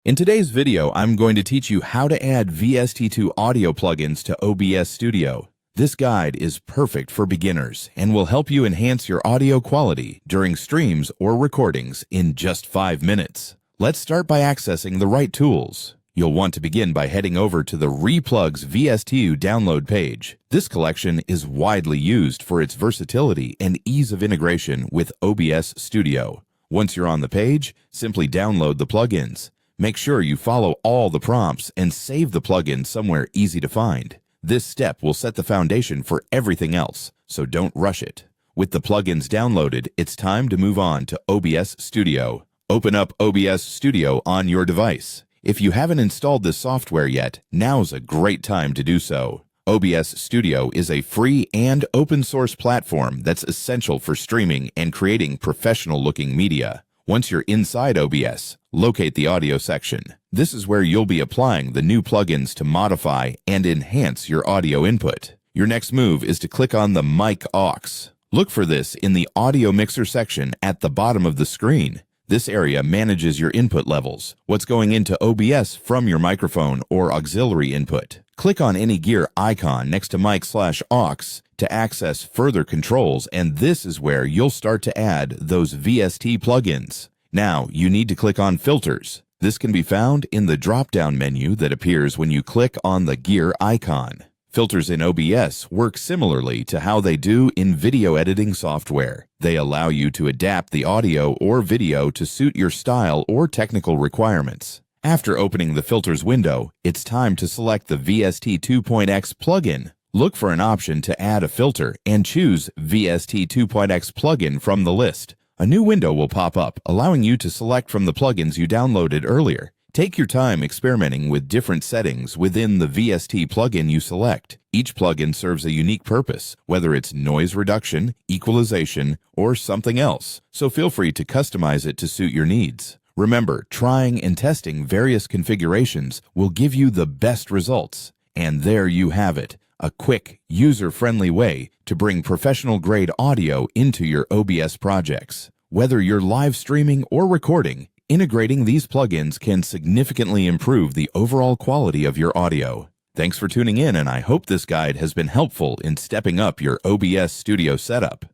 In today's video, I'm going to teach you how to add Vst2 audio plugins to OBS Studio. This guide is perfect for beginners and will help you enhance your audio quality during streams or recordings in just 5 minutes. Let's start by accessing the right tools. You'll want to begin by heading over to the Replugs Vst2 download page. This collection is widely used for its versatility and ease of integration with OBS Studio. Once you're on the page, simply download the plugins. Make sure you follow all the prompts and save the plugin somewhere easy to find. This step will set the foundation for everything else, so don't rush it. With the plugins downloaded, it's time to move on to OBS Studio. Open up OBS Studio on your device. If you haven't installed this software yet, now's a great time to do so. OBS Studio is a free and open-source platform that's essential for streaming and creating professional-looking media. Once you're inside OBS, locate the audio section. This is where you'll be applying the new plugins to modify and enhance your audio input. Your next move is to click on the mic aux. Look for this in the audio mixer section at the bottom of the screen. This area manages your input levels, what's going into OBS from your microphone or auxiliary input. Click on any gear icon next to mic/aux to access further controls, and this is where you'll start to add those VST plugins. Now, you need to click on Filters. This can be found in the drop-down menu that appears when you click on the gear icon. Filters in OBS work similarly to how they do in video editing software. They allow you to adapt the audio or video to suit your style or technical requirements. After opening the Filters window, it's time to select the Vst2.x plugin. Look for an option to add a filter and choose Vst2.x plugin from the list. A new window will pop up, allowing you to select from the plugins you downloaded earlier. Take your time experimenting with different settings within the VST plugin you select. Each plugin serves a unique purpose, whether it's noise reduction, equalization, or something else, so feel free to customize it to suit your needs. Remember, trying and testing various configurations will give you the best results. And there you have it, a quick, user-friendly way to bring professional-grade audio into your OBS projects. Whether you're live streaming or recording, integrating these plugins can significantly improve the overall quality of your audio. Thanks for tuning in, and I hope this guide has been helpful in stepping up your OBS Studio setup.